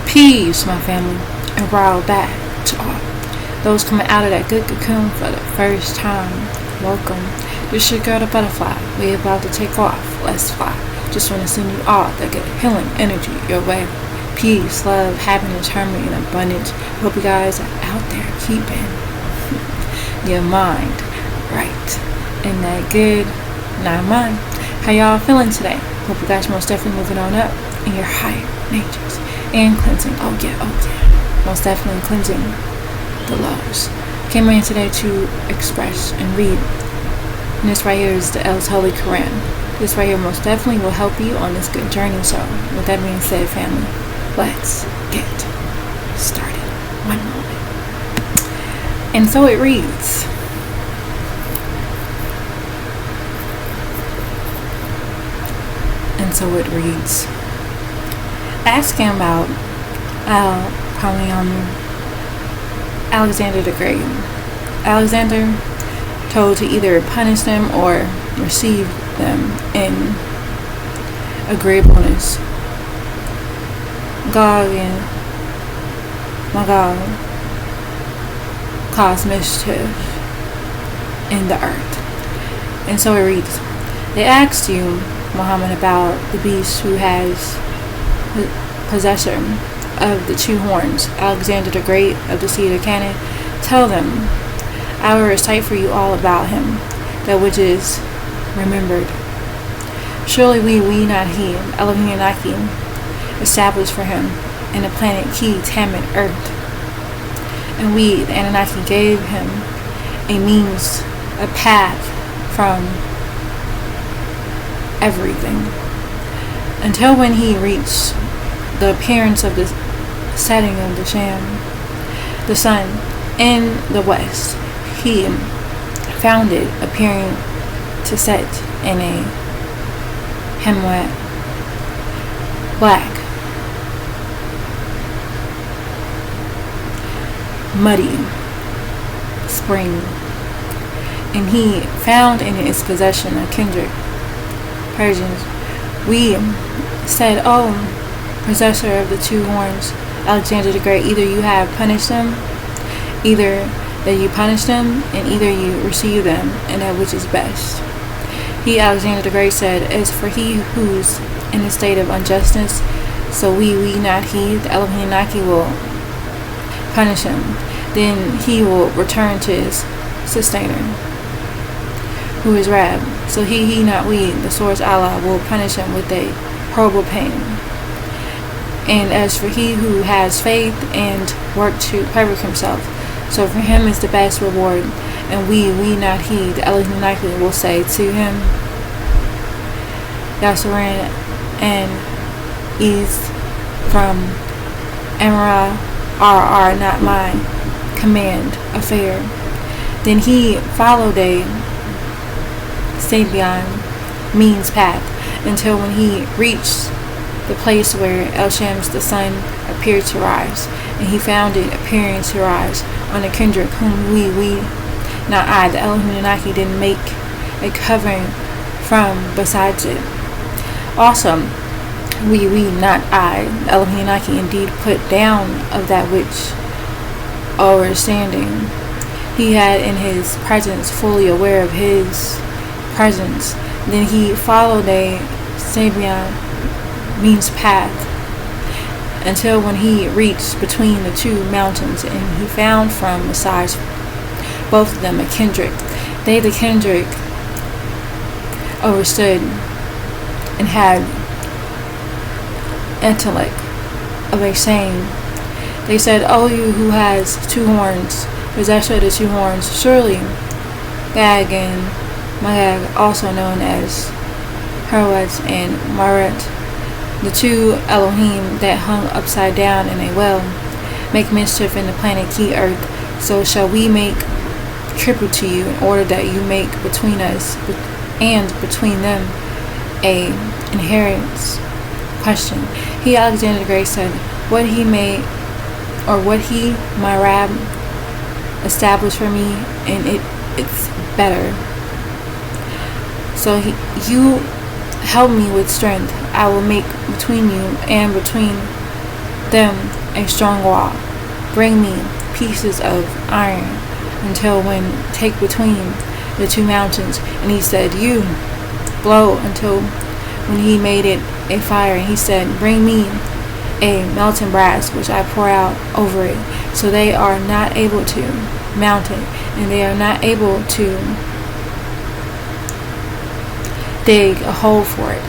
Peace, my family, and rile back to all those coming out of that good cocoon for the first time. Welcome. This your girl, the butterfly. We about to take off. Let's fly. Just want to send you all that good healing energy your way. Peace, love, happiness, harmony, and abundance. Hope you guys are out there keeping your mind right in that good mind. How y'all feeling today? Hope you guys most definitely moving on up in your higher natures and cleansing. Oh yeah. Most definitely cleansing the lows. Came in today to express and read. And this right here is the L's Holy Qur'aan. This right here most definitely will help you on this good journey. So with that being said, family, let's get started. One moment. And so it reads. Asking about Alexander the Great. Alexander told to either punish them or receive them in agreeableness. Gog and Magog caused mischief in the earth. And so it reads, they asked you, Muhammad, about the beast who has the possessor of the two horns, Alexander the Great of the seed of Canaan. Tell them, I will recite for you all about him, that which is remembered. Surely we not he, Elohim Naki, established for him in the planet Ki Tammit earth. And we, the Anunnaki, gave him a means, a path from everything, until when he reached the appearance of the setting of the sun in the west. He found it appearing to set in a hemwet black, muddy spring, and he found in its possession a kindred Persians. We said, oh, possessor of the two horns, Alexander the Great, either you have punished them, either that you punish them, and either you receive them, and that which is best. He, Alexander the Great, said, as for he who's in a state of injustice, so we not he, the Elohim Naki, will punish him. Then he will return to his sustainer, who is Rab. So he not we, the source Allah, will punish him with a horrible pain. And as for he who has faith and work to perfect himself, so for him is the best reward. And we not he, the Elohim Naki, will say to him, Yasuran and Ease from Amra are not mine command affair. Then he followed a Sabian means path until when he reached the place where El Shams the sun appeared to rise, and he found it appearing to rise on a kindred whom we not I, the Elohim Naki, didn't make a covering from besides it. Also we not I, the Elohim Naki, indeed put down of that which overstanding he had in his presence, fully aware of his presence. Then he followed a Sabian means path until when he reached between the two mountains, and he found from besides both of them a kindred. They, the kindred, overstood and had intellect of a saying. They said, O you who has two horns, possessor of the two horns, surely Gag and Magog, also known as Herwet and Maret, the two Elohim that hung upside down in a well, make mischief in the planet Ki earth. So shall we make tribute to you in order that you make between us and between them a inheritance question. He, Alexander the Great, said, what he my Rab established for me, and it's better. So you help me with strength. I will make between you and between them a strong wall. Bring me pieces of iron until when take between the two mountains. And he said, you blow until when he made it a fire. And he said, bring me a melting brass which I pour out over it. So they are not able to mount it, and they are not able to dig a hole for it.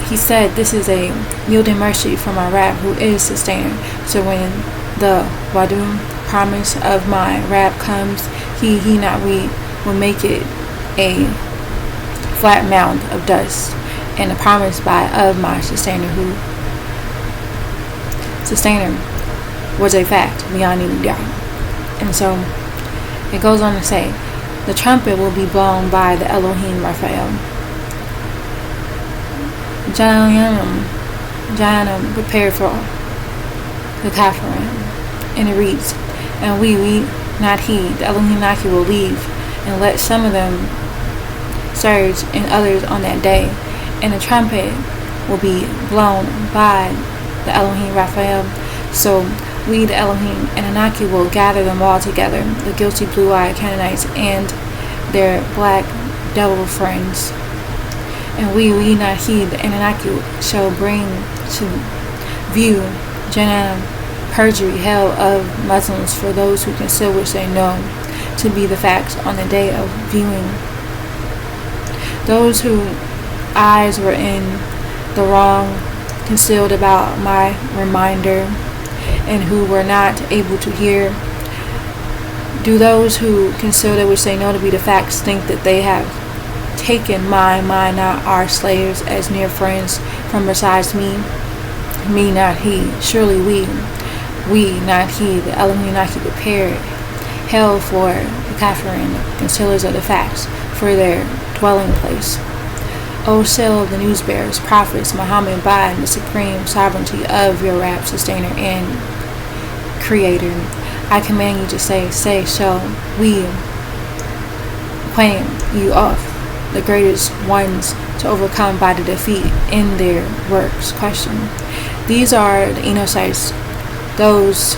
He said, this is a yielding mercy from our Rab, who is sustainer. So when the Wadum promise of my Rab comes, he not we will make it a flat mound of dust, and the promise of my sustainer was a fact beyond any doubt. And so it goes on to say, the trumpet will be blown by the Elohim Raphael. Janam prepared for the Kapharim. And it reads, and we not he, the Elohim Naki, will leave and let some of them surge and others on that day. And the trumpet will be blown by the Elohim Raphael. So we, the Elohim and Anaki, will gather them all together, the guilty blue-eyed Canaanites and their black devil friends. And we not he, the Anunnaki, shall bring to view Jannah, perjury, hell of Muslims for those who conceal which they know to be the facts on the day of viewing. Those whose eyes were in the wrong, concealed about my reminder, and who were not able to hear. Do those who conceal that which they know to be the facts think that they have taken my not our slaves as near friends from besides me not he? Surely we not he, the Elohim not he, prepared hell for the Kapharim, concealers of the facts, for their dwelling place. O seal of the news bearers, prophets, Muhammad, by the supreme sovereignty of your Rab, sustainer and creator, I command you to say, shall we claim you off, the greatest ones to overcome by the defeat in their works? Question. These are the Enosites. Those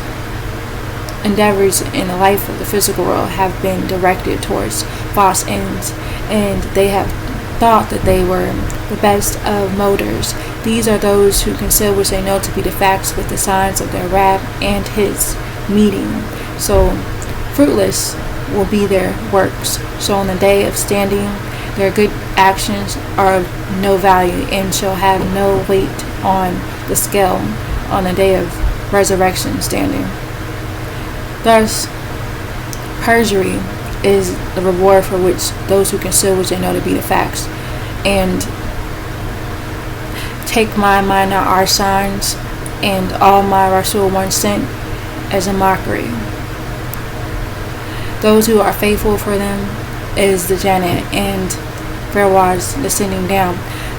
endeavors in the life of the physical world have been directed towards false ends, and they have thought that they were the best of motors. These are those who conceal which they know to be the facts with the signs of their Rab and his meeting. So fruitless will be their works. So on the day of standing, their good actions are of no value and shall have no weight on the scale on the day of resurrection standing. Thus, perjury is the reward for which those who conceal which they know to be the facts, and take my not our signs and all my Rasul once sent as a mockery. Those who are faithful for them is the Janet and Fairwaz descending down.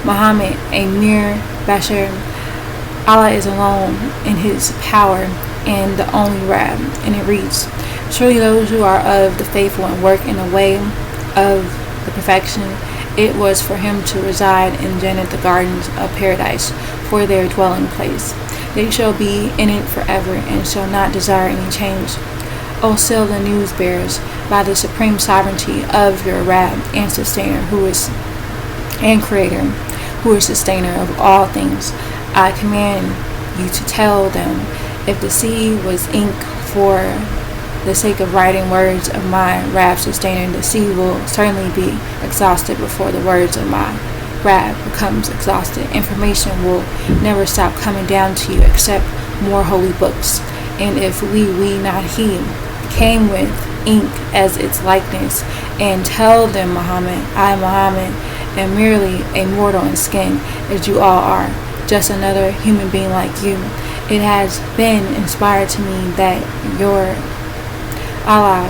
Muhammad, a mere Bashar. Allah is alone in his power and the only Rab. And it reads, surely those who are of the faithful and work in the way of the perfection, it was for him to reside in Jannah, the gardens of paradise, for their dwelling place. They shall be in it forever and shall not desire any change. O seal the news bearers, by the supreme sovereignty of your Rab and sustainer, who is and creator, who is sustainer of all things, I command you to tell them, if the sea was ink for the sake of writing words of my Rab sustainer, the sea will certainly be exhausted before the words of my Rab becomes exhausted. Information will never stop coming down to you except more holy books. And if we not he, came with ink as its likeness, and tell them, Muhammad, I, Muhammad, am merely a mortal in skin, as you all are, just another human being like you. It has been inspired to me that your Allah,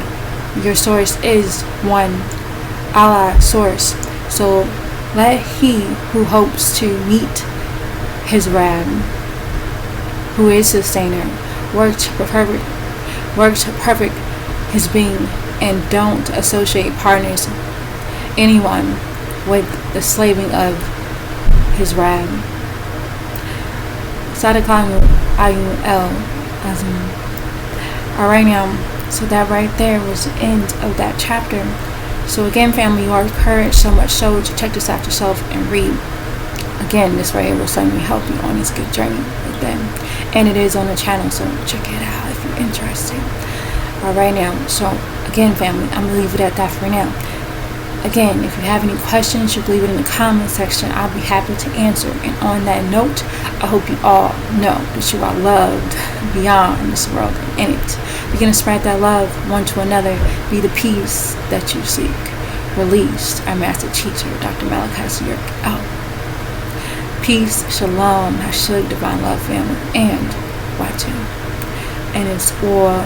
your source is one Allah source. So let he who hopes to meet his Rab, who is sustainer, work to perfect his being, and don't associate partners anyone with the slaving of his Rab. Sadaqallahu IUL Azim. Alright now, so that right there was the end of that chapter. So again, family, you are encouraged so much so to check this out yourself and read. Again, this right here will certainly help you on this good journey with them. And it is on the channel, so check it out if you're interested. Alright now, so again, family, I'm going to leave it at that for now. Again, if you have any questions, you can leave it in the comment section. I'll be happy to answer. And on that note, I hope you all know that you are loved beyond this world and in it. Begin to spread that love one to another. Be the peace that you seek. Released, our master teacher, Dr. Malachi out. Peace, shalom, hashug, divine love, family, and watching. And it's war.